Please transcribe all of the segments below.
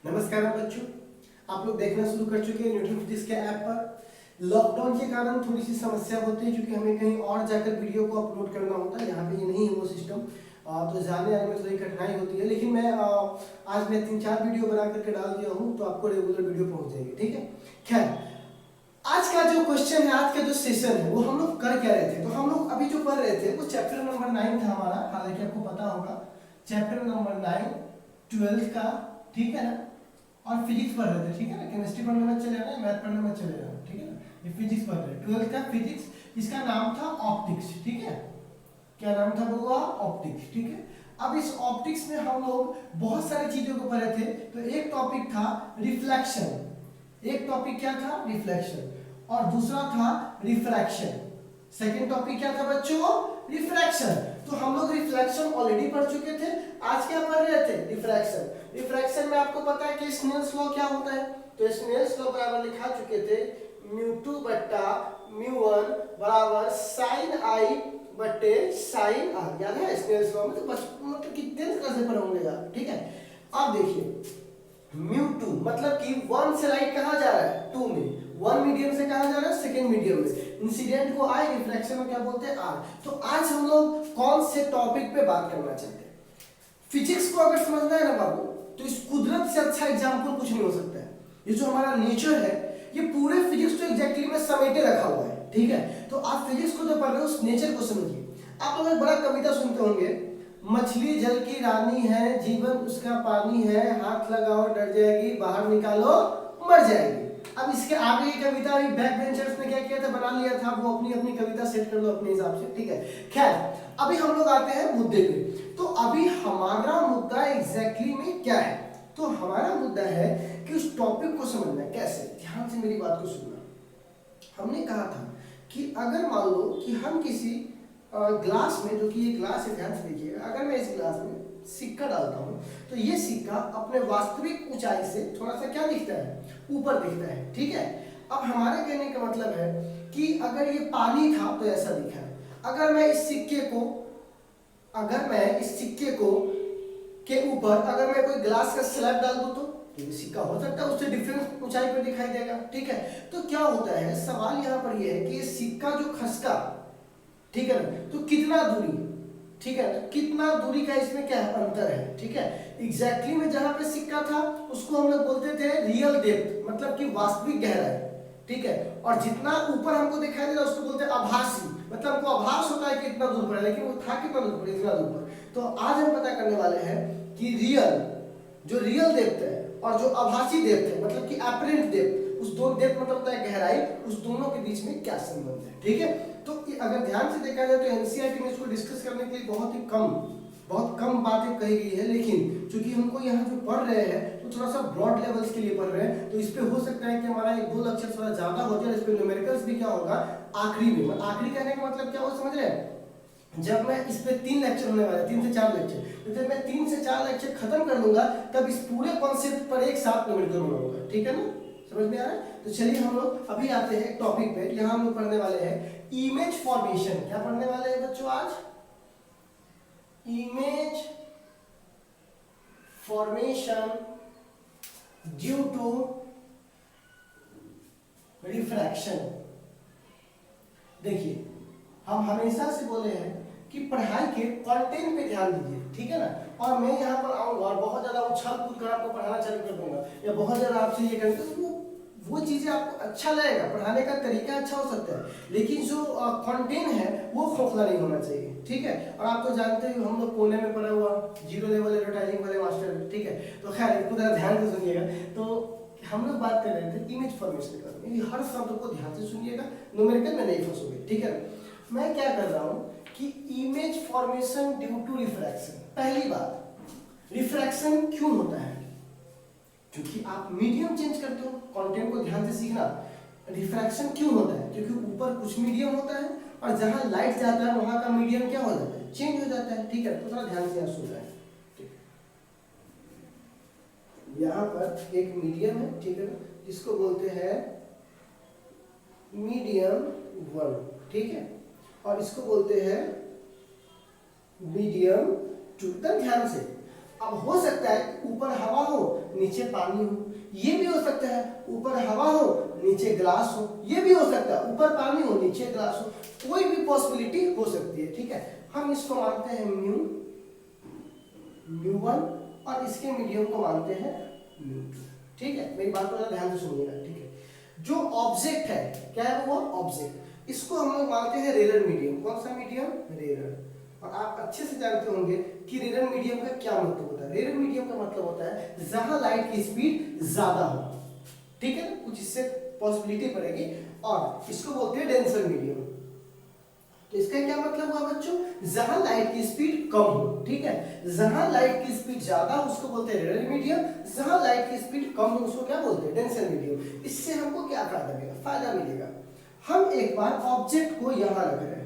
नमस्कार बच्चों, आप लोग देखना शुरू कर चुके हैं न्यूटन फिजिक्स के ऐप पर। लॉकडाउन के कारण थोड़ी सी समस्या होती है क्योंकि हमें कहीं और जाकर वीडियो को अपलोड करना होता है। यहाँ पे ये नहीं है वो सिस्टम, तो जाने आने में थोड़ी कठिनाई होती है। लेकिन आज मैं 3-4 वीडियो बना करके डाल दिया हूँ, तो आपको रेगुलर वीडियो पहुँच जाएगी। ठीक है, खैर आज का जो क्वेश्चन है, आज का जो सेशन है, वो हम लोग कर क्या रहे थे। तो हम लोग अभी जो पढ़ रहे थे वो चैप्टर नंबर 9 था हमारा। हालांकि आपको पता होगा चैप्टर नंबर 9 12th का, ठीक है ना। और फिजिक्स पढ़ रहे थे, ठीक है ना। केमिस्ट्री पढ़ने में चले जाना, मैथ पढ़ने में चले जाना, ठीक है ना। ये फिजिक्स पढ़ रहे हैं, 12th का फिजिक्स। इसका नाम था ऑप्टिक्स, ठीक है। क्या नाम था बउआ? ऑप्टिक्स, ठीक है। अब इस ऑप्टिक्स में हम लोग बहुत सारी चीजों को पढ़े थे। तो एक टॉपिक था रिफ्लेक्शन, एक टॉपिक क्या था? रिफ्लेक्शन, और दूसरा था रिफ्रैक्शन। सेकंड टॉपिक क्या था बच्चों? रिफ्रैक्शन। तो हम लोग रिफ्लेक्शन ऑलरेडी पढ़ चुके थे। आज क्या पढ़ रहे थे? रिफ्रैक्शन। रिफ्रैक्शन में आपको पता है कि स्नेल्स लॉ क्या होता है। तो स्नेल्स लॉ बराबर लिखा चुके थे μ2 बट्टा μ1 बराबर sin i बट्टे sin r। याद है स्नेल्स लॉ में? तो मतलब कितने तरह से पढ़े होंगे यार, ठीक है। अब देखिए μ2 मतलब कि 1 से लाइट कहाँ जा रहा है? 2 में। 1 मीडियम से कहाँ जा रहा है? सेकेंड मीडियम में। इंसिडेंट को आई, रिफ्लेक्शन को क्या बोलते हैं? आर। तो आज हम लोग कौन से टॉपिक पे बात करना चाहते हैं? फिजिक्स को अगर समझना है ना बाबू, तो इस कुदरत से अच्छा एग्जाम्पल कुछ नहीं हो सकता है। ये जो हमारा नेचर है, ये पूरे फिजिक्स को एग्जैक्टली में समेटे रखा हुआ है, ठीक है। तो आप फिजिक्स को जो पढ़ रहे हो उस नेचर को समझिए। आप लोग एक बड़ा कविता सुनते होंगे, मछली जल की रानी है, जीवन उसका पानी है, हाथ लगाओ डर जाएगी, बाहर निकालो मर जाएगी। अब इसके आगे की कविता अभी बैक बेंचर्स ने क्या किया था? बना लिया था। वो अपनी अपनी कविता सेट कर लो अपने हिसाब से, ठीक है। खैर अभी हम लोग आते हैं मुद्दे पे। तो अभी हमारा मुद्दा एग्जैक्टली में क्या है? तो हमारा मुद्दा है कि उस टॉपिक को समझना कैसे। ध्यान से मेरी बात को सुनना। हमने कहा था कि अगर मान लो कि हम किसी ग्लास में, जो कि ये ग्लास है, ध्यान से देखिएगा, अगर मैं इस ग्लास में सिक्का डालता हूँ तो ये सिक्का अपने वास्तविक ऊंचाई से थोड़ा सा क्या दिखता है? ऊपर दिखता है, ठीक है। अब हमारे कहने का मतलब है कि अगर ये पानी था तो ऐसा दिखा है। अगर मैं इस सिक्के को के ऊपर अगर मैं कोई ग्लास का स्लैब डाल दूं तो ये सिक्का हो सकता है उससे डिफरेंस ऊंचाई पर दिखाई देगा, ठीक है। तो क्या होता है, सवाल यहाँ पर ये है कि ये सिक्का जो खसका, ठीक है ना, तो कितना दूरी, ठीक है, तो कितना दूरी का इसमें क्या है? अंतर है, ठीक है। एग्जैक्टली में जहां पे सिक्का था उसको हम लोग बोलते थे रियल डेप्थ, मतलब कि वास्तविक गहराई, ठीक है। और जितना ऊपर हमको दिखाई दे रहा है उसको बोलते हैं आभासी, मतलब हमको आभास होता है कि इतना दूर पर है, लेकिन वो था कितना दूर पर? इतना दूर पर। तो आज हम पता करने वाले हैं कि जो रियल डेप्थ है और जो आभासी डेप्थ है, मतलब कि एपरेंट डेप्थ, उस दो डेप्थ मतलब होता है गहराई, उस दोनों के बीच में क्या संबंध है, ठीक है। तो अगर ध्यान से देखा जाए तो एनसीईआरटी में इसको डिस्कस करने के लिए बहुत कम बातें कही गई है। लेकिन चूंकि हमको यहाँ जो पढ़ रहे हैं तो थोड़ा सा ब्रॉड लेवल्स के लिए पढ़ रहे हैं, तो इस पे हो सकता है कि हमारा 1-2 लेक्चर थोड़ा ज्यादा हो जाए। इस पे न्यूमेरिकल्स भी क्या होगा आखिरी में। आखिरी कहने का मतलब क्या हो, समझ रहे हैं? जब मैं इस पे 3 लेक्चर होने वाले, 3 से 4 लेक्चर, तो जब मैं 3 से 4 लेक्चर खत्म कर लूंगा तब इस पूरे कॉन्सेप्ट पर एक साथ न्यूमेरिकल बनाऊंगा, ठीक है ना। समझ में आ रहा है? तो चलिए हम लोग अभी आते हैं टॉपिक पे। यहाँ हम लोग पढ़ने वाले हैं इमेज फॉर्मेशन। क्या पढ़ने वाले हैं बच्चों आज? Image formation due to refraction. देखिए हम हमेशा से बोले हैं कि पढ़ाई के कंटेंट पे ध्यान दीजिए, ठीक है ना। और मैं यहाँ पर आऊंगा और बहुत ज्यादा उछल कूद कर आपको पढ़ाना चालू कर दूंगा, या बहुत ज्यादा आपसे ये करेंगे, तो वो चीजें आपको अच्छा लगेगा, पढ़ाने का तरीका अच्छा हो सकता है, लेकिन जो कंटेंट है वो खोखला नहीं होना चाहिए, ठीक है। और आप तो जानते हो हम लोग पुणे में पढ़ा हुआ 0 लेवल एडवर्टाइजिंग वाले मास्टर, ठीक है। तो खैर इसको जरा ध्यान से सुनिएगा। तो हम लोग बात कर रहे थे इमेज फॉर्मेशन का। हर शब्द को ध्यान से सुनिएगा, न्यूमेरिकल में नहीं फंसोगे, ठीक है। मैं क्या कर रहा हूं कि image formation due to refraction. पहली बात, रिफ्रैक्शन क्यों होता है? क्योंकि आप मीडियम चेंज करते हो। कंटेंट को ध्यान से सीखना। रिफ्रैक्शन क्यों होता है? क्योंकि ऊपर कुछ मीडियम होता है और जहां लाइट जाता है वहां का मीडियम क्या हो जाता है? चेंज हो जाता है, ठीक है। तो थोड़ा ध्यान से यहाँ सुन रहे हैं। यहाँ पर एक मीडियम है, ठीक है, जिसको बोलते हैं मीडियम 1, ठीक है, और इसको बोलते हैं मीडियम 2। एकदम ध्यान से। अब हो सकता है ऊपर हवा हो नीचे पानी हो, ये भी हो सकता है ऊपर हवा हो नीचे ग्लास हो, ये भी हो सकता है ऊपर पानी हो नीचे ग्लास हो, कोई भी पॉसिबिलिटी हो सकती है। ठीक है, हम इसको मानते हैं म्यू, म्यू1 और इसके मीडियम को मानते हैं म्यू2। ठीक है, मेरी बात को जरा ध्यान से सुनिएगा। ठीक है, जो ऑब्जेक्ट है क्या है वो ऑब्जेक्ट, इसको हम लोग मानते हैं रेरर मीडियम। कौन सा मीडियम? रेरर। और आप अच्छे से जानते होंगे कि रेरर मीडियम का क्या मतलब होता है। रेरर मीडियम का मतलब होता है जहां लाइट की स्पीड ज्यादा हो। ठीक है, कुछ इससे पॉसिबिलिटी पड़ेगी, और इसको बोलते हैं डेंसर मीडियम। तो इसका क्या मतलब हुआ बच्चों? जहां लाइट की स्पीड कम हो। ठीक है, जहां लाइट की स्पीड ज्यादा हो उसको बोलते हैं रेरर मीडियम, जहां लाइट की स्पीड कम हो उसको क्या बोलते हैं? Denser medium. इससे हमको क्या फायदा मिलेगा? फायदा मिलेगा, हम एक बार ऑब्जेक्ट को यहां रख रहे हैं।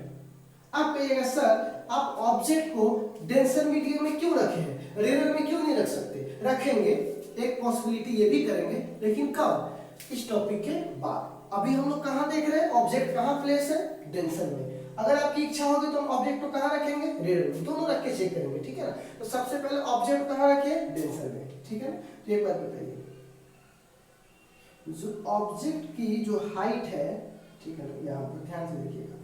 आप कहिएगा सर आप ऑब्जेक्ट को डेंसर मीडियम में क्यों रखे हैं, रेरर में क्यों नहीं रख सकते? रखेंगे, एक पॉसिबिलिटी ये भी करेंगे, लेकिन कब? इस टॉपिक के बाद। अभी हम लोग कहां देख रहे हैं? ऑब्जेक्ट कहां प्लेस है? डेंसर में। अगर आपकी इच्छा होगी तो हम ऑब्जेक्ट को कहां रखेंगे? रेरर में। दोनों रख के चेक करेंगे। ठीक है ना, तो सबसे पहले ऑब्जेक्ट कहां रखे? डेंसर में। ठीक है ना, तो एक बात बताइए, जो ऑब्जेक्ट की जो हाइट है, ठीक है ना, यहाँ पर ध्यान से देखिएगा,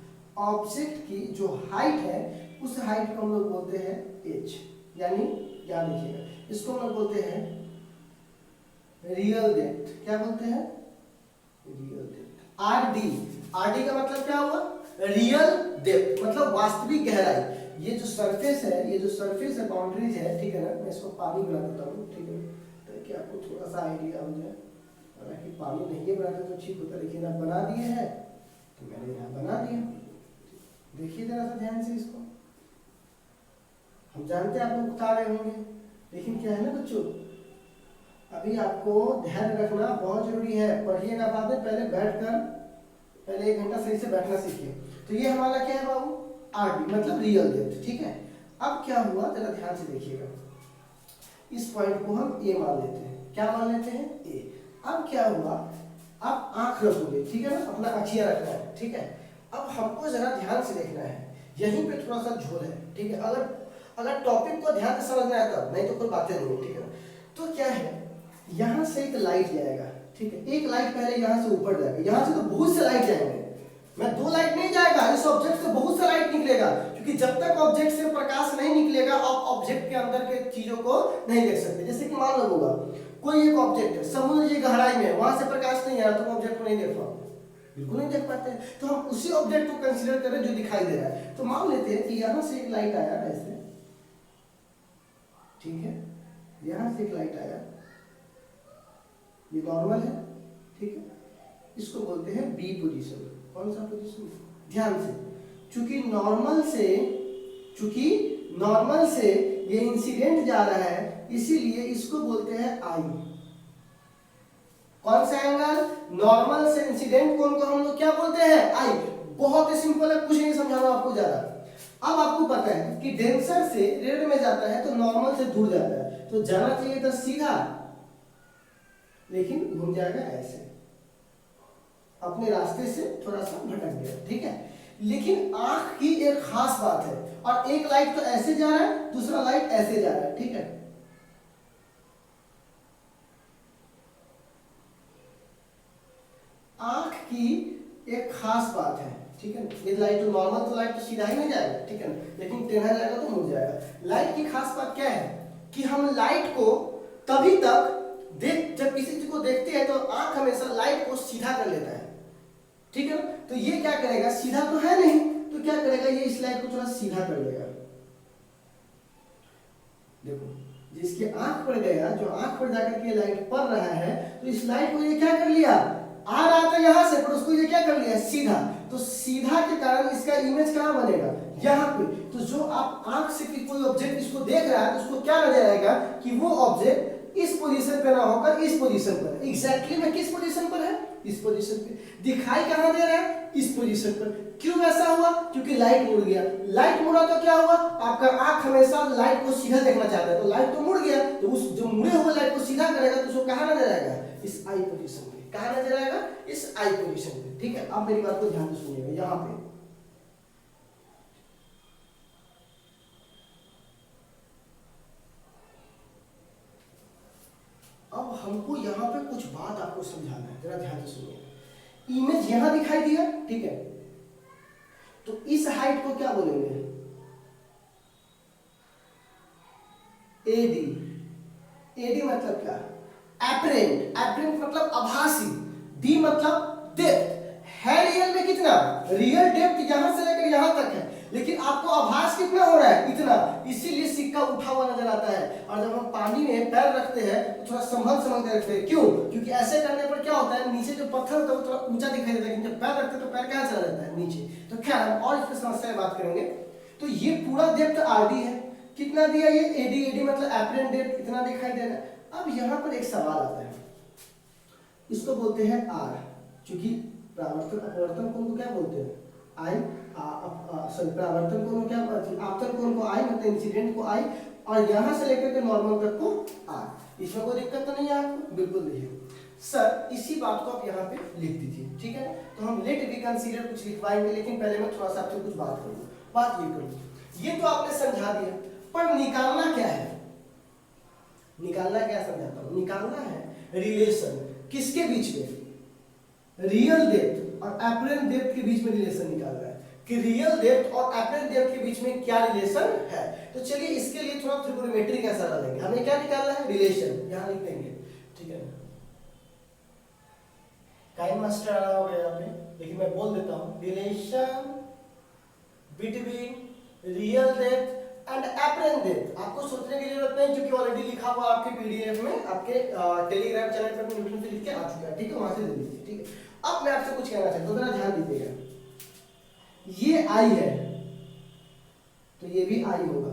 ऑब्जेक्ट की जो हाइट है उस हाइट को हम लोग बोलते हैं h, यानी यहाँ देखिएगा इसको हम लोग बोलते हैं रियल डेप्थ। क्या बोलते हैं? Real depth. आरडी, आरडी का मतलब क्या हुआ? रियल डेप्थ, मतलब वास्तविक गहराई। ये जो सरफेस है, ये जो सरफेस है, बाउंड्रीज है, ठीक है ना, मैं इसको पानी बना देता हूँ। ठीक है, ताकि आपको थोड़ा सा आइडिया हो जाए। हालांकि पानी नहीं बनाते तो ठीक होता, लेकिन आप बना दिए हैं तो मैंने यहाँ बना दिया। देखिए जरा सा ध्यान से इसको, हम जानते हैं आप लोग उतार रहे होंगे, लेकिन क्या है ना बच्चों, अभी आपको ध्यान रखना बहुत जरूरी है। पढ़िएगा बाद में, पहले बैठकर पहले 1 घंटा सही से बैठना सीखिए। तो ये हमारा क्या है बाबू? आरडी, मतलब रियल डेप्थ। ठीक है, अब क्या हुआ जरा ध्यान से देखिएगा, इस पॉइंट को हम ए मान लेते हैं। क्या मान लेते हैं? ए। अब क्या हुआ, आप आंख रखोगे, ठीक है ना, अपना अखियां रखना है। ठीक है, अब हमको जरा ध्यान से देखना है, यहीं पे थोड़ा सा झोल है। ठीक है, अगर टॉपिक को ध्यान से समझना है तब, नहीं तो कोई बातें नहीं है। ठीक है, तो क्या है, यहाँ से एक लाइट जाएगा। ठीक है, एक लाइट पहले यहाँ से ऊपर जाएगा, यहाँ से तो बहुत से लाइट जाएंगे, मैं 2 लाइट नहीं जाएगा, इस ऑब्जेक्ट से बहुत सा लाइट निकलेगा, क्योंकि जब तक ऑब्जेक्ट से प्रकाश नहीं निकलेगा आप ऑब्जेक्ट के अंदर के चीजों को नहीं देख सकते। जैसे कि मान लो होगा कोई एक ऑब्जेक्ट है, समुद्र की गहराई में, वहां से प्रकाश नहीं आ रहा, तो ऑब्जेक्ट को नहीं देख पाओगे, बिल्कुल नहीं देख पाते हैं। तो हम उसी ऑब्जेक्ट को कंसीडर करें जो दिखाई दे रहा है। तो मान लेते हैं कि यहां से एक लाइट आया ऐसे, ठीक है, यहां से एक लाइट आया, ये नॉर्मल है। ठीक है, इसको बोलते हैं बी पोजीशन। कौन सा पोजीशन? ध्यान से, चूंकि नॉर्मल से ये इंसिडेंट जा रहा है, इसीलिए इसको बोलते हैं आई। कौन सा एंगल? नॉर्मल से इंसिडेंट कोण को हम लोग क्या बोलते हैं? आई। बहुत ही सिंपल है, कुछ नहीं समझाना आपको ज्यादा। अब आपको पता है कि डेंसर से रेड में जाता है तो नॉर्मल से दूर जाता है, तो जाना चाहिए था सीधा, लेकिन घूम जाएगा ऐसे, अपने रास्ते से थोड़ा सा भटक गया। ठीक है, लेकिन आंख की एक खास बात है, और एक लाइट तो ऐसे जा रहा है, दूसरा लाइट ऐसे जा रहा है। ठीक है, आंख की एक खास बात है। ठीक है, ये लाइट तो नॉर्मल तो लाइट तो सीधा ही नहीं जाएगा, ठीक है, लेकिन टेढ़ा जाएगा तो मुड़ जाएगा। लाइट की खास बात क्या है कि हम लाइट को तभी तक जब किसी चीज को देखते हैं तो आंख हमेशा लाइट को सीधा कर लेता है। ठीक है ना, तो ये क्या करेगा, सीधा तो है नहीं, तो क्या करेगा, ये इस लाइट को थोड़ा सीधा कर लेगा। देखो, जिसके आंख पर गया, जो आंख पर जाकर के लाइट पड़ रहा है, तो इस लाइट को ये क्या कर लिया, आ रहा था यहां से, पर उसको ये क्या कर लिया, सीधा। तो सीधा के कारण इसका इमेज कहां बनेगा, यहां पे। तो जो आप आंख से कोई ऑब्जेक्ट इसको देख रहा है तो उसको क्या नजर आएगा कि वो ऑब्जेक्ट इस पोजीशन पे ना होकर इस पोजीशन पर। एग्जैक्टली में किस पोजीशन पर है, इस पोजीशन पे। दिखाई कहां दे रहा है, इस पोजीशन पर। क्यों ऐसा हुआ, क्योंकि लाइट मुड़ गया। लाइट मुड़ा तो क्या हुआ, आपका आंख हमेशा लाइट को सीधा देखना चाहता है, तो लाइट तो मुड़ गया, तो उस जो मुड़े हुए लाइट को सीधा करेगा तो उसको कहां नजर आएगा, इस आई पोजीशन पे। कहां नजर आएगा, इस आई पोजीशन पे। ठीक है, आप मेरी बात को ध्यान से सुनिएगा, यहां पे हमको यहाँ पे कुछ बात आपको समझाना है, जरा ध्यान से सुनिए। इमेज यहाँ दिखाई दिया, ठीक है, तो इस हाइट को क्या बोलेंगे? एडी। एडी मतलब क्या? एपरेंट। एपरेंट मतलब आभासी। डी मतलब डेप्थ। है रियल में कितना? रियल डेप्थ यहां से लेकर यहां तक है, लेकिन आपको आभास कितना हो रहा है? इतना। इसीलिए सिक्का उठा हुआ नजर आता है। और जब हम पानी में पैर रखते हैं तो थोड़ा संभल के रखते हैं। क्यों? क्योंकि ऐसे करने पर क्या होता है, नीचे जो पत्थर होता है वो थोड़ा ऊंचा दिखाई देता है, लेकिन जब पैर रखते हैं तो पैर कहां चला जाता है? नीचे। तो खैर हम और इसकी समस्या में बात करेंगे। तो ये पूरा डेप्थ आरडी है। कितना दिया? ये एडी। एडी मतलब एपरेंट डेप्थ, इतना दिखाई दे रहा है। अब यहाँ पर एक सवाल आता है, इसको बोलते हैं आर। क्योंकि परावर्तन अपवर्तन कोण को क्या बोलते हैं? आई। सॉरी, परावर्तन कोण को क्या, आपतन कोण को आई, मतलब इंसिडेंट को आई, और यहां से लेकर के नॉर्मल तक को आर। इसमें कोई दिक्कत तो नहीं है आपको? बिल्कुल नहीं है सर। इसी बात को आप यहाँ पे लिख दीजिए, ठीक है। तो हम लेट बी कंसीडर कुछ लिखवाएंगे, लेकिन पहले मैं थोड़ा सा आपसे कुछ बात करूंगा। बात ये करूँ, ये तो आपने समझा दिया, पर निकालना क्या है? निकालना क्या समझाता हूं। निकालना है रिलेशन किसके बीच में? रियल डेप्थ और एपरेंट डेप्थ के बीच में रिलेशन निकालना है कि रियल डेप्थ और एपरेंट डेप्थ के बीच में क्या रिलेशन है। तो चलिए इसके लिए थोड़ा ट्रिगोनोमेट्री का सहारा लेंगे। हमें क्या निकालना है? रिलेशन। यहां लिख देंगे, ठीक है। काइन मास्टर आ रहा होगा यहाँ पे, लेकिन मैं बोल देता हूं, relation between real depth and apparent depth. आपको सोचने की जरूरत नहीं, क्योंकि ऑलरेडी लिखा हुआ आपके पीडीएफ में, आपके टेलीग्राम चैनल पर न्यूटन से लिख के आ चुका है, ठीक है, वहां से ले लीजिए, ठीक है। अब मैं आपसे कुछ कहना चाहता हूं, जरा ध्यान दीजिएगा। ये आई है तो ये भी आई होगा,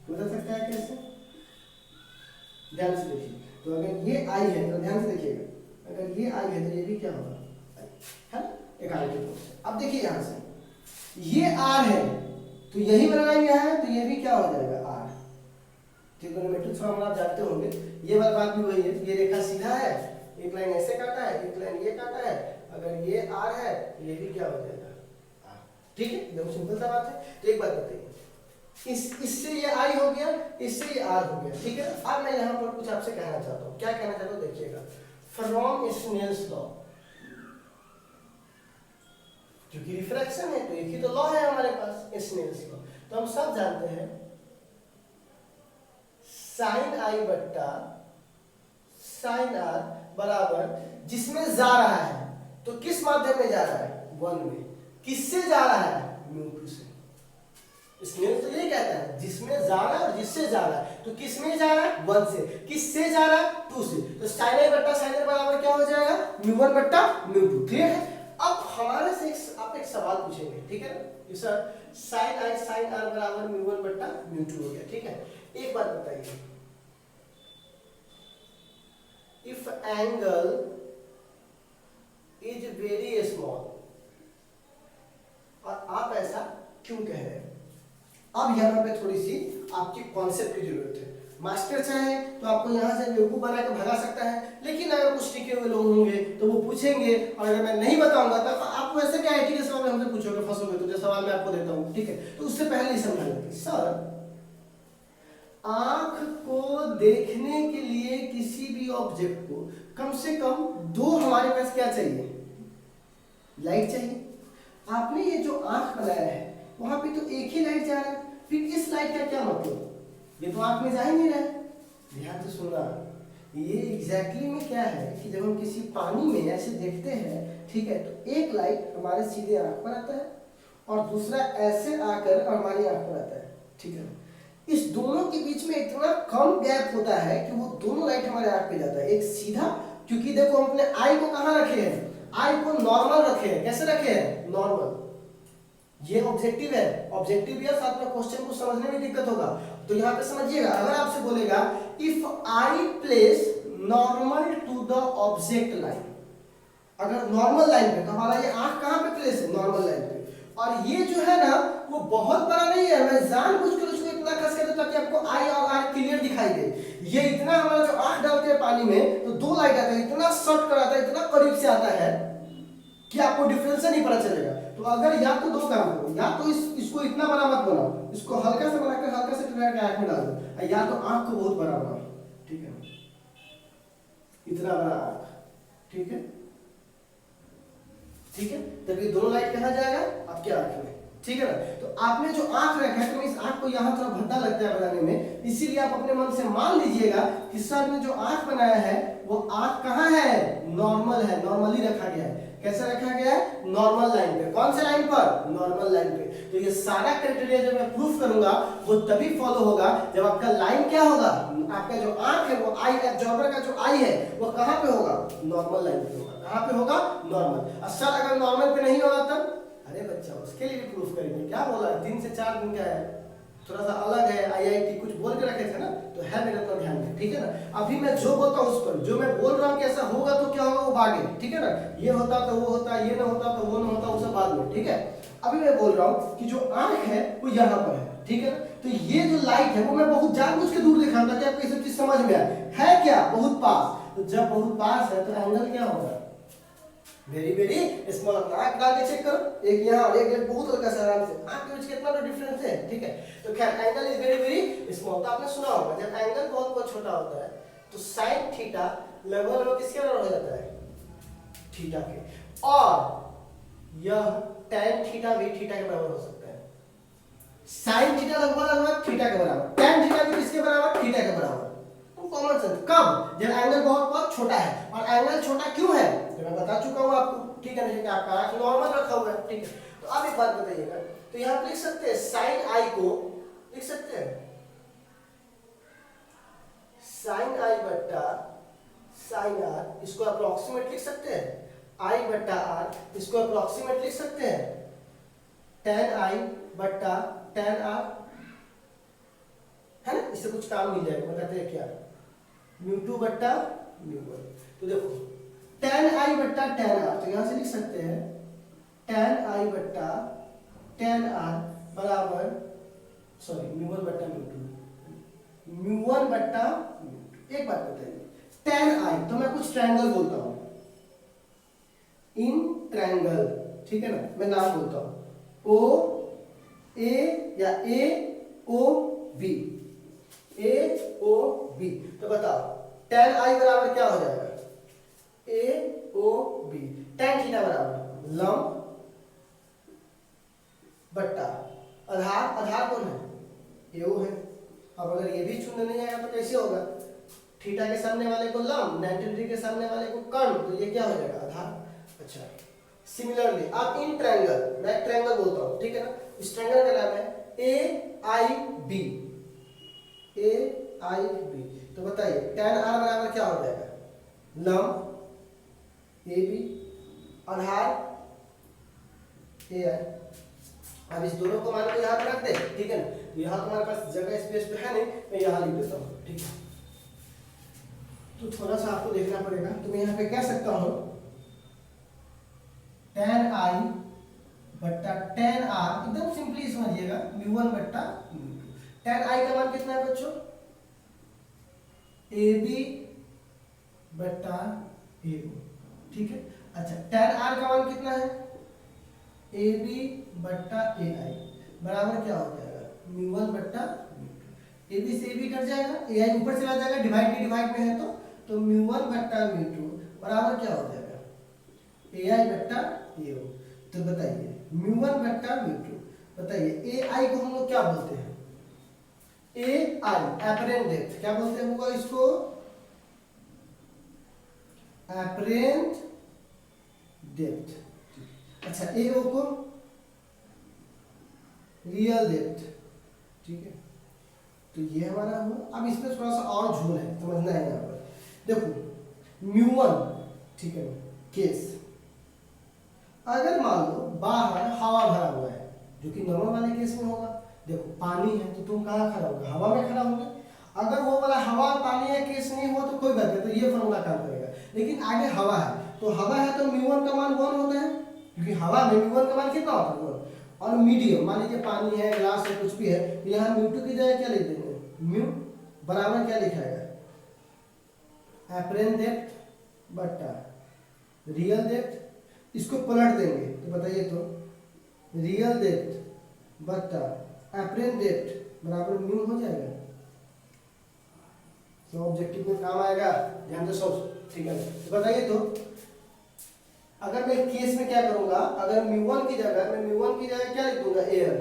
बता सकता है कैसे? ध्यान से देखिए। तो अगर ये आई है तो ध्यान से देखिएगा, अगर ये आई है तो ये भी क्या होगा? है ना, एक आई के तौर से। अब देखिए यहां से ये आर है तो यही बनाना यहाँ है, तो ये भी क्या हो जाएगा? आर। ट्रिगोनोमेट्री फॉर्मूला आप जानते होंगे, ये वाली बात भी वही है। ये रेखा सीधा है, एक लाइन ऐसे काटा है, एक लाइन ये काटा है, अगर ये आर है ये भी क्या हो जाएगा? आर। ठीक है, एकदम सिंपल सा बात है। तो एक बात बताइए, इससे ये आई हो गया, इससे ये आर हो गया, ठीक है। अब मैं यहाँ पर कुछ आपसे कहना चाहता हूँ। क्या कहना चाहता हूँ देखिएगा। फ्रॉम स्नेल्स लॉ, क्योंकि रिफ्रैक्शन है तो एक ही तो लॉ है हमारे पास, स्नेल्स लॉ। तो हम सब जानते हैं साइन आई बट्टा साइन आर बराबर, जिसमें जा रहा है तो किस माध्यम में जा रहा है? वन में। किससे जा रहा है? म्यू से। स्नेल्स तो ये कहता है जिसमें जा रहा है और जिससे जा रहा है, तो किस में जा रहा है? वन से। किससे जा रहा है? टू से। तो साइन आई बट्टा साइन आर बराबर क्या हो जाएगा? म्यू वन बट्टा म्यू टू। क्लियर है? अब हमारे से आप एक सवाल पूछेंगे, ठीक है ना, sir sine i sine r बराबर म्यू वन बट्टा म्यू टू हो गया, ठीक है। एक बात बताइए, if angle is very small, और आप ऐसा क्यों कह रहे हैं? अब यहाँ पे थोड़ी सी आपकी कॉन्सेप्ट की जरूरत है। मास्टर चाहे तो आपको यहाँ से बेवकूफ बना के भगा सकता है, लेकिन अगर कुछ टिके हुए लोग होंगे तो वो पूछेंगे, और अगर मैं नहीं बताऊंगा तो आप वैसे क्या आईटी के सवाल हमसे पूछोगे, फंसोगे। तो जो सवाल मैं आपको देता हूँ, ठीक है, तो उससे पहले ही समझा लेते हैं। सर, आंख को देखने के लिए किसी भी ऑब्जेक्ट को कम से कम दो हमारे पास क्या चाहिए? लाइट चाहिए। आपने ये जो आंख बनाया है वहां पे तो एक ही लाइट जा रहा है, फिर इस लाइट का क्या मतलब? ये तो आंख में जा ही नहीं रहा है। ध्यान से सुनना, ये एग्जैक्टली में क्या है कि जब हम किसी पानी में ऐसे देखते हैं, ठीक है, तो एक लाइट हमारे सीधे आंख पर आता है और दूसरा ऐसे आकर हमारी आंख पर आता है, ठीक है। इस दोनों के बीच में इतना कम गैप होता है कि वो दोनों लाइट हमारे आंख पे जाता है। एक सीधा, क्योंकि देखो हम अपने आई को कहाँ रखे हैं? आई को नॉर्मल रखे हैं। कैसे रखे हैं? नॉर्मल। ये ऑब्जेक्टिव है, ऑब्जेक्टिव या साथ में क्वेश्चन को समझने में दिक्कत होगा, तो यहाँ पे समझिएगा। अगर आपसे बोलेगा if I place normal to the object line, अगर नॉर्मल लाइन पे, तो हमारा ये आंख कहाँ पे प्लेस है? नॉर्मल लाइन पे। और ये जो है ना वो बहुत बड़ा नहीं है, मैं जानबूझकर उसको इतना खस कर दूं ताकि आपको आई और आर क्लियर दिखाई दे। ये इतना हमारा जो आंख डालते हैं पानी में तो दो लाइट आता है, इतना शॉर्ट कर आता है, इतना करीब से आता है कि आपको डिफरेंस नहीं पता चलेगा। तो अगर या तो दो काम करो, या तो इसको इतना बड़ा मत बनाओ, इसको हल्का से बनाकर हल्का से टुकड़ा के आंख में डाल दो, या तो आंख को बहुत बड़ा बनाओ, ठीक है। इतना बड़ा आंख, ठीक है, ठीक है। तब ये दोनों लाइट कहाँ जाएगा, आपके आंख में, ठीक है ना। तो आपने जो आंख रखा है तो इस आंख को यहाँ थोड़ा भद्दा लगता है बनाने में, इसीलिए आप अपने मन से मान लीजिएगा कि सर ने जो आंख बनाया है वो आंख कहाँ है, नॉर्मल है, नॉर्मली रखा गया है। कैसे रखा गया है, नॉर्मल लाइन पे। कौन से लाइन पर, नॉर्मल लाइन पे। तो ये सारा क्राइटेरिया जब मैं प्रूफ करूंगा वो तभी फॉलो होगा जब आपका लाइन क्या होगा, आपका जो आंख है वो आई एब्जॉर्बर का जो आई है वो कहाँ पे होगा, नॉर्मल लाइन पे होगा। कहाँ पे होगा, नॉर्मल। और सर अगर नॉर्मल पे नहीं होगा तब, अरे बच्चा उसके लिए भी प्रूफ करेंगे। क्या बोला, 3 से 4 दिन का है, थोड़ा सा अलग है, आईआईटी कुछ बोल के रखे थे ना, तो है मेरे तो ध्यान में, ठीक है ना। अभी मैं जो बोलता हूँ उस पर, जो मैं बोल रहा हूँ कि ऐसा होगा तो क्या होगा वो बागे, ठीक है ना। ये होता तो वो होता, ये ना होता तो वो ना होता, वो सब बाद में, ठीक है। अभी मैं बोल रहा हूँ कि जो आंख है वो यहाँ पर है, ठीक है ना। तो ये जो लाइट है वो मैं बहुत जानबूझ के दूर दिखा ताकि आपको ये सब चीज समझ में आए। है क्या, बहुत पास। तो जब बहुत पास है तो एंगल क्या होगा, वेरी वेरी स्मॉल। आंख डाल के चेक करो, एक यहाँ और एक बहुत हल्का सा, आराम से। आंख के बीच कितना तो डिफरेंस है, ठीक है। तो खैर angle is very very small. तो आपने सुना होगा जब एंगल बहुत बहुत छोटा होता है तो साइन थीटा लगभग किसके बराबर हो जाता है, थीटा के। और यह tan थीटा भी थीटा के बराबर हो सकता है। साइन थीटा लगभग थीटा के बराबर, tan थीटा भी किसके बराबर, थीटा के बराबर। Common sense. कब, जब एंगल बहुत बहुत छोटा है। और एंगल छोटा क्यों है, जो मैं बता चुका हूं आपको, ठीक है ना, कि आपका आंख नॉर्मल रखा हुआ है, ठीक है। तो अब एक बात बताइएगा, तो यहां पे लिख सकते हैं साइन आई को, लिख सकते हैं साइन आई बट्टा साइन आर, इसको अप्रोक्सीमेट लिख सकते हैं, आई बट्टा आर, इसको अप्रोक्सीमेट लिख सकते हैं tan आई बट्टा tan आर, है ना। इससे कुछ काम मिल जाएगा, बताते हैं क्या, μ2 बट्टा μ1। तो देखो tan आई बट्टा tan आर, तो यहां से लिख सकते हैं tan आई बट्टा tan आर बराबर, सॉरी μ1 बट्टा μ2, μ1 बट्टा μ2। एक बात बताइए, tan आई तो मैं कुछ ट्रायंगल बोलता हूं, इन ट्रायंगल, ठीक है ना, मैं नाम बोलता हूं ओ ए या ए ओ बी, ए ओ बी। तो बताओ tan आई बराबर क्या हो जाएगा, ए ओ बी। tan थीटा बराबर लंब बट्टा आधार, आधार कौन है, ए ओ है। अब अगर ये भी शून्य नहीं आएगा तो कैसे होगा, थीटा के सामने वाले को लंब, 90 डिग्री के सामने वाले को कर्ण, तो ये क्या हो जाएगा, आधार। अच्छा, सिमिलरली अब इन ट्रायंगल, मैं ट्रायंगल बोलता हूं, ठीक है ना। इस ट्रायंगल का नाम है ए आई बी, ए आई बी। तो बताइए tan आर बराबर क्या हो जाएगा, लंब ए बी, आधार ए आई। अब इस दोनों को मान के यहाँ पर रख दे, ठीक है ना। तो यहाँ तुम्हारे पास जगह स्पेस तो है नहीं, मैं यहाँ लिख देता हूँ, ठीक है। तो थोड़ा सा आपको देखना पड़ेगा, तो मैं यहाँ पे कह सकता हूँ tan आई बट्टा tan आर, एकदम सिंपली समझिएगा, μ1 बट्टा μ2। tan आई का मान कितना है बच्चों, ए बी बट्टा ए ओ, ठीक है। अच्छा, tan आर का मान कितना है, ए बी बट्टा ए आई बराबर क्या हो जाएगा, μ1 बट्टा μ2। ए बी से ए बी कट जाएगा, ए आई ऊपर चला जाएगा, डिवाइड में है तो μ1 बट्टा μ2 बराबर क्या हो जाएगा, ए आई बट्टा ए ओ। तो बताइए μ1 बट्टा μ2, बताइए ए आई को हम लोग क्या बोलते हैं, ए आई एपरेंट डेप्थ, क्या बोलते हैं होगा इसको, एपरेंट डेप्थ। अच्छा, ए ओ को रियल डेप्थ, ठीक है। तो ये हमारा हुआ। अब इसमें थोड़ा सा और झोल है, समझना है यहाँ पर। देखो μ1, ठीक है, केस अगर मान लो बाहर हवा भरा हुआ है, जो कि नॉर्मल वाले केस में होगा। देखो पानी है तो तुम कहाँ खड़ा होगा, हवा में खड़ा होगा। अगर वो वाला हवा पानी है केस नहीं हुआ तो कोई बात नहीं, तो ये फॉर्मूला काम करेगा। लेकिन आगे हवा है, तो हवा है तो μ1 का मान 1 होता है, क्योंकि हवा में μ1 का मान कितना होता है, 1। और मीडियम, मान लीजिए पानी है, ग्लास है, कुछ भी है, तो यहाँ μ2 की जगह क्या लिख देंगे, म्यू बराबर क्या लिखा है, एपरेंट डेप्थ बट्टा रियल डेप्थ। इसको पलट देंगे तो बताइए, तो रियल डेप्थ बट्टा एपरेंट डेप्थ बराबर म्यू हो जाएगा। तो ऑब्जेक्टिव में काम आएगा, ध्यान दो सब, ठीक है। तो बताइए तो अगर मैं केस में क्या करूंगा, अगर म्यू1 की जगह मैं म्यू1 की जगह क्या लिख दूंगा, एयर,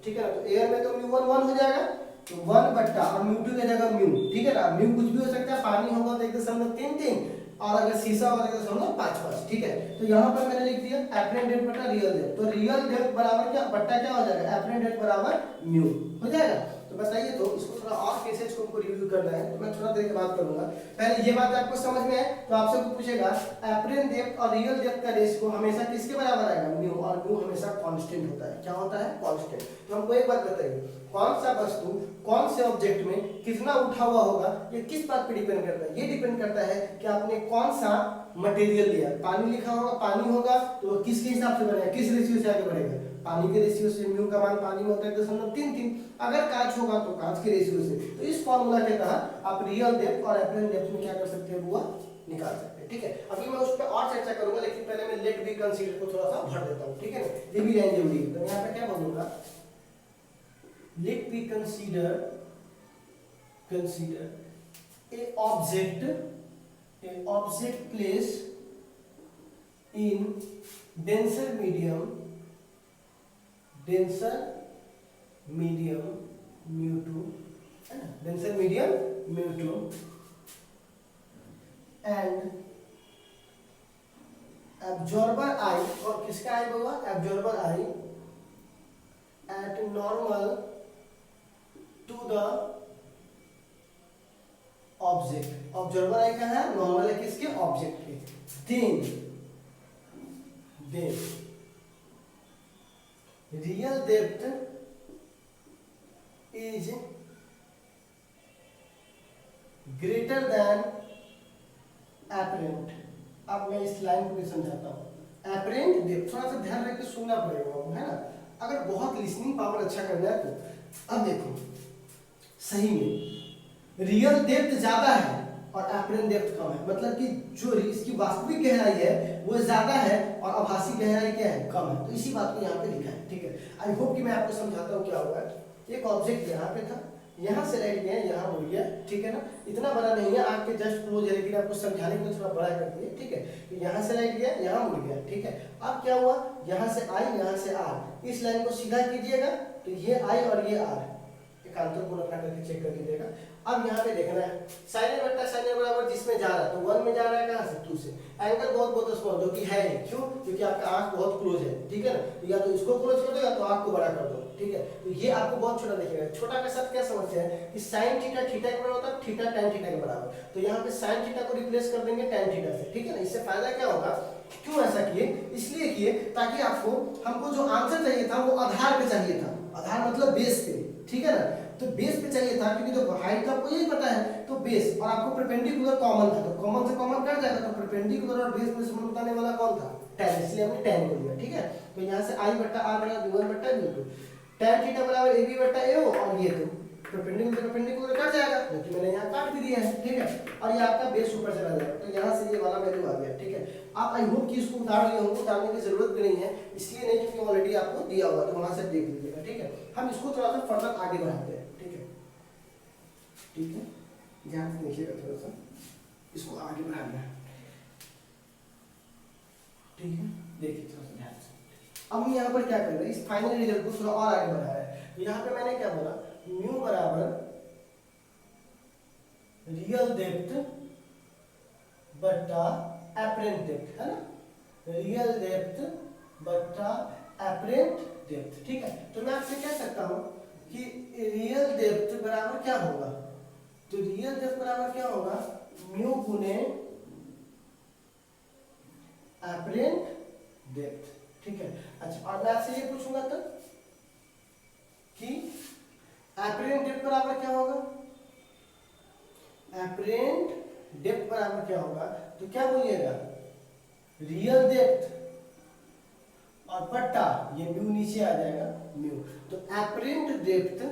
ठीक है ना। तो एयर में तो म्यू1 1 हो जाएगा, तो 1 बट्टा और म्यू2 की जगह म्यू, ठीक है ना। म्यू कुछ भी हो सकता है, पानी होगा तो 1.33 और अगर शीशा होगा तो 1.55, ठीक है। तो यहाँ पर मैंने लिख दिया एपरेंट डेप्थ बटा रियल डेप्थ, तो रियल डेप्थ बराबर क्या बट्टा क्या हो जाएगा, एपरेंट डेप्थ बराबर म्यू हो जाएगा। तो बताइए तो इसको थोड़ा और केसेस को हमको रिव्यू करना है, तो मैं थोड़ा देर के बाद करूंगा। पहले ये बात आपको समझ में आए तो आपसे कुछ पूछेगा एपरेंट डेप्थ और रियल डेप्थ का रेशियो हमेशा किसके बराबर आएगा, म्यू, और म्यू हमेशा कांस्टेंट होता है। क्या होता है, कांस्टेंट। तो हमको एक बात बताइए, कौन सा वस्तु कौन से ऑब्जेक्ट में कितना उठा हुआ होगा, ये किस बात पे डिपेंड करता है, ये डिपेंड करता है कि आपने कौन सा मटेरियल लिया। पानी लिखा होगा, पानी होगा तो किसके हिसाब से बनेगा, किस रेशियो से आगे बढ़ेगा, पानी के रेशियो से। म्यू का मान पानी में होता है 1.33। अगर कांच होगा तो कांच के रेशियो से। तो इस फॉर्मूला के तहत आप रियल डेप्थ और एपरेंट डेप्थ में क्या कर सकते हैं, वो निकाल सकते हैं, ठीक है। अभी मैं उस पर और चर्चा करूंगा, लेकिन पहले मैं लेट बी कंसीडर को थोड़ा सा भर देता हूं, ठीक है ना। ये भी लाइन जरूरी है, तो यहाँ पे क्या बोलूंगा, let be consider a object placed in denser medium mu2, है ना, denser medium mu2 and absorber I, और किसका I होगा, absorber I at normal to the object. Observer eye का है, नॉर्मल है किसके, ऑब्जेक्ट के। Then real depth is greater than apparent. अब मैं इस लाइन को भी समझाता हूं। एपरेंट डेप्थ थोड़ा सा ध्यान रख के सुनना पड़ेगा आपको, है ना। अगर बहुत लिसनिंग पावर अच्छा करना है तो अब देखो, सही में रियल डेप्थ ज्यादा है और एपरेंट डेप्थ कम है, मतलब कि जो इसकी वास्तविक गहराई है वो ज्यादा है और आभासी गहराई क्या है, कम है। तो इसी बात को यहाँ पे लिखा है, ठीक है। आई होप कि मैं आपको समझाता हूँ क्या हुआ। एक ऑब्जेक्ट यहाँ पे था, यहाँ से लाइट गया, यहाँ मुड़ गया, ठीक है ना। इतना बड़ा नहीं है, आँख के जस्ट क्लोज है, लेकिन आपको समझाने के लिए थोड़ा बड़ा कर दिया, ठीक है। तो यहाँ से लाइट गया, यहाँ मुड़ गया, ठीक है। अब क्या हुआ, यहाँ से आई, यहाँ से आर, इस लाइन को सीधा कीजिएगा तो ये आई और ये आर, एकांतर गुण अपना करके चेक कर लीजिएगा। अब यहाँ पे देखना है साइन ए बट्टा साइन ए बराबर जिसमें जा रहा है, तो 1 में जा रहा है, कहाँ से, 2 से। एंगल बहुत स्मॉल, जो कि है नहीं, क्यों, क्योंकि आपका आंख बहुत क्लोज है, ठीक है ना। तो या तो इसको क्लोज कर दो या तो आंख को बड़ा कर दो, ठीक है। तो ये आपको बहुत छोटा दिखेगा। छोटा के साथ क्या समस्या है कि साइन थीटा थीटा के बराबर होता है, थीटा tan थीटा के बराबर। तो यहाँ पे साइन थीटा को रिप्लेस कर देंगे tan थीटा से, ठीक है ना। इससे फायदा क्या होगा, क्यों ऐसा किए, इसलिए किए ताकि आपको, हमको जो आंसर चाहिए था वो आधार पे चाहिए था। आधार मतलब बेस पे, ठीक है ना। तो बेस पे चाहिए था, क्योंकि देखो हाइट का आपको यही पता है, तो बेस और आपको परपेंडिकुलर कॉमन था, तो कॉमन से कॉमन कट जाएगा, तो परपेंडिकुलर और बेस में से बताने वाला कौन था, tan, इसलिए हमने tan को लिया, ठीक है। तो यहाँ से I बट्टा R बराबर v1 बट्टा v2, tan थीटा बराबर AB बट्टा AO, और ये तो परपेंडिकुलर कट जाएगा, जो कि मैंने यहाँ काट भी दिया है, ठीक है। और ये आपका बेस ऊपर चला जाएगा, तो यहाँ से ये वाला वैल्यू आ गया, ठीक है। आप आई होप कि इसको उतार लिए होंगे, उतारने की जरूरत भी नहीं है, इसलिए नहीं क्योंकि ऑलरेडी आपको दिया हुआ, तो वहां से देख लीजिएगा, ठीक है। हम इसको थोड़ा सा फर्दर आगे बढ़ाते हैं, ठीक है, ठीक है। ध्यान से देखिएगा, थोड़ा सा इसको आगे बढ़ाना है, ठीक है। देखिए थोड़ा सा ध्यान से। अब हम यहाँ पर क्या कर रहे हैं, इस फाइनल रिजल्ट को थोड़ा और आगे बढ़ा रहे हैं। तो यहाँ पे मैंने क्या बोला, म्यू बराबर रियल डेप्थ बट्टा एपरेंट डेप्थ, है ना, रियल डेप्थ बट्टा एपरेंट डेप्थ, ठीक है। तो मैं आपसे कह सकता हूं कि रियल डेप्थ बराबर क्या होगा, तो रियल डेप्थ बराबर क्या होगा, म्यू गुने एपरेंट डेप्थ, ठीक है। अच्छा, और मैं आपसे ये पूछूंगा तब कि एपरेंट डेप्थ बराबर क्या होगा, एपरेंट डेप्थ बराबर क्या होगा, तो क्या बोलिएगा, रियल डेप्थ और बट्टा ये म्यू नीचे आ जाएगा, म्यू। तो एपरेंट डेप्थ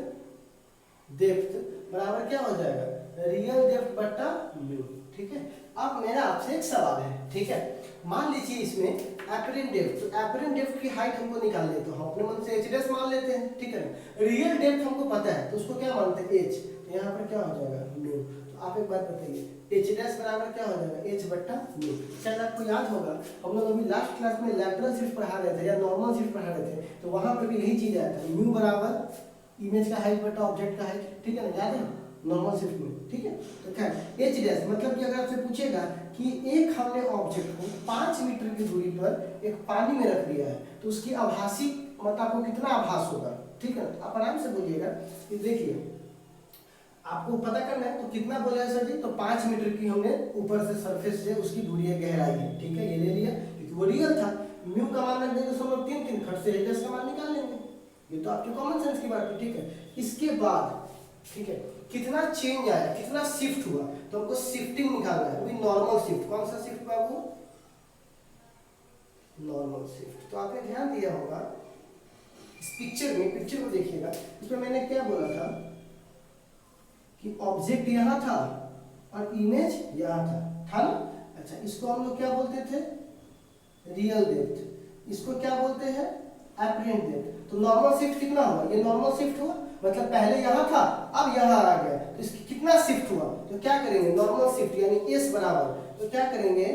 बराबर क्या हो जाएगा, रियल डेप्थ बट्टा म्यू, ठीक है। अब मेरा आपसे एक सवाल है, ठीक है। मान लीजिए इसमें एपरेंट डेप्थ, तो एपरेंट डेप्थ की हाइट हमको निकाल लेते हो, हम अपने मन से h' मान लेते हैं, ठीक है। रियल डेप्थ हमको पता है, तो उसको क्या मानते हैं, h, तो यहाँ पर क्या हो जाएगा म्यू। तो तो आप एक बात बताइए, एच डैश बराबर क्या हो जाएगा, एच बट्टा म्यू। शायद आपको याद होगा हम लोग अभी लास्ट क्लास में लैटरल शिफ्ट पढ़ा रहे थे या नॉर्मल शिफ्ट पढ़ा रहे थे, तो वहां पर भी यही चीज आया था, म्यू बराबर इमेज का हाइट बट्टा ऑब्जेक्ट का हाइट, ठीक है ना, याद है नॉर्मल शिफ्ट में, ठीक है। तो खैर एच डैश मतलब कि अगर आपसे पूछेगा कि एक हमने ऑब्जेक्ट को 5 मीटर की दूरी पर एक पानी में रख दिया है, तो उसकी आभासी मतलब आपको कितना आभास होगा, ठीक है। आप आराम से बोलिएगा, देखिए आपको पता करना है तो कितना बोला है सर जी, तो 5 मीटर की हमने ऊपर से सरफेस से उसकी दूरी है, गहराई है, ठीक है, ये ले लिया क्योंकि वो रियल था। म्यू का मान रख देंगे 0.33, खट से रेडियस का मान निकाल लेंगे, ये तो आपके कॉमन सेंस की बात है, ठीक है। इसके बाद ठीक है कितना चेंज आया, कितना शिफ्ट हुआ, तो हमको शिफ्टिंग निकालना है, वही नॉर्मल शिफ्ट। कौन सा शिफ्ट बाबू, नॉर्मल शिफ्ट। तो आपने ध्यान दिया होगा इस पिक्चर में, पिक्चर को देखिएगा, इसमें मैंने क्या बोला था कि ऑब्जेक्ट यहाँ था और इमेज यहाँ था ना। अच्छा इसको हम लोग क्या बोलते थे, रियल डेप्थ। इसको क्या बोलते हैं, एपरेंट डेप्थ। तो नॉर्मल शिफ्ट कितना हुआ, ये नॉर्मल शिफ्ट हुआ, मतलब पहले यहाँ था अब यहाँ आ गया, तो इसकी कितना शिफ्ट हुआ, तो क्या करेंगे नॉर्मल शिफ्ट यानी एस बराबर, तो क्या करेंगे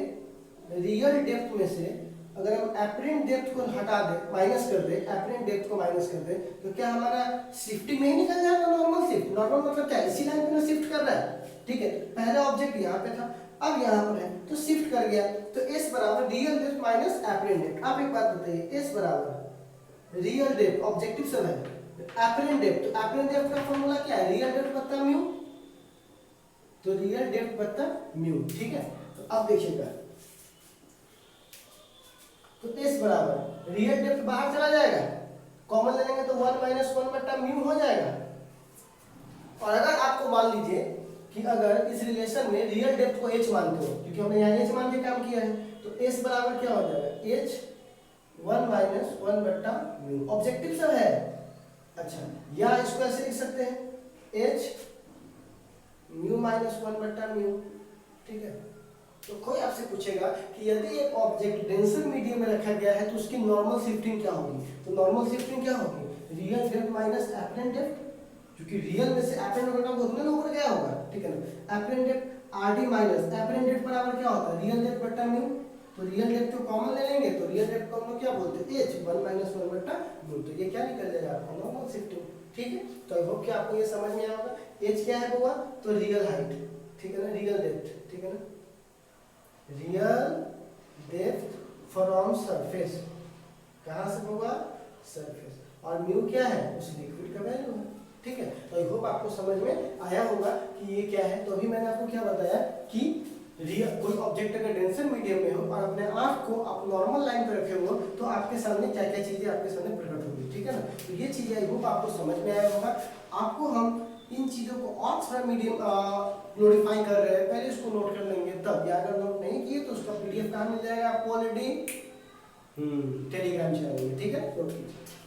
रियल डेप्थ में से अगर हम एपरेंट डेप्थ को हटा दे, माइनस कर दे, एपरेंट डेप्थ को माइनस कर दे, तो क्या हमारा शिफ्टिंग नहीं निकल जाएगा, नॉर्मल शिफ्ट। नॉर्मल मतलब क्या, इसी लाइन पे ना शिफ्ट कर रहा है, ठीक है। पहला ऑब्जेक्ट यहाँ पे था अब यहाँ पर है तो शिफ्ट कर गया, तो एस बराबर real depth minus apparent depth. आप एक बात बताइए, एस बराबर रियल डेप्थ ऑब्जेक्टिव सब है, एपरेंट डेप्थ, तो एपरेंट डेप्थ का फॉर्मूला क्या है, रियल डेप्थ बट्टा म्यू, तो रियल डेप्थ बट्टा म्यू, ठीक है। तो अब देखिएगा, तो एस बराबर रियल डेप्थ बाहर चला जाएगा, कॉमन ले लेंगे तो 1 - 1 बट्टा म्यू हो जाएगा। और अगर आपको मान लीजिए कि अगर इस रिलेशन में रियल डेप्थ को h मानते हो, क्योंकि हमने यहाँ h मान के काम किया है, तो s बराबर क्या हो जाएगा, h 1 - 1 बट्टा म्यू, ऑब्जेक्टिव सब है। अच्छा या इसको ऐसे लिख सकते हैं h म्यू - 1 बट्टा म्यू, ठीक है। तो कोई आपसे पूछेगा कि यदि एक ऑब्जेक्ट डेंसर मीडियम में रखा गया है तो उसकी नॉर्मल शिफ्टिंग क्या होगी, तो नॉर्मल शिफ्टिंग क्या होगी, real depth minus apparent depth, क्योंकि रियल में से एपरेंट होगा वो उतने ऊपर गया होगा, ठीक है ना। Apparent depth RD minus apparent depth बराबर क्या होता है, रियल डेप्थ बट्टा म्यू, तो रियल डेप्थ को कॉमन ले लेंगे तो रियल डेप्थ को हम लोग क्या बोलते हैं, h 1 - 1 बट्टा म्यू, तो ये क्या निकल जाएगा आपका नॉर्मल शिफ्टिंग, ठीक है। तो आई होप कि आपको ये समझ में आया होगा। h क्या है होगा, तो रियल हाइट, ठीक है ना, रियल डेप्थ, ठीक है ना, रियल डेप्थ फ्रॉम सरफेस, कहां से होगा, सरफेस, और म्यू क्या है, उस लिक्विड का वैल्यू है, ठीक है। तो आई होप आपको समझ में आया होगा कि ये क्या है। तो अभी मैंने आपको क्या बताया कि रियल कोई ऑब्जेक्ट अगर डेंसर मीडियम में हो और अपने आंख को आप नॉर्मल लाइन पर रखे हो तो आपके सामने क्या क्या चीजें आपके सामने प्रकट होगी, ठीक है ना। तो ये चीजें आई होप आपको समझ में आया होगा। आपको हम इन चीजों को और थोड़ा मीडियम ग्लोरीफाई कर रहे हैं, पहले इसको नोट कर लेंगे तब, या अगर नोट नहीं किए तो उसका पीडीएफ कहाँ मिल जाएगा आपको ऑलरेडी, टेलीग्राम चैनल में, ठीक है, नोट कीजिए।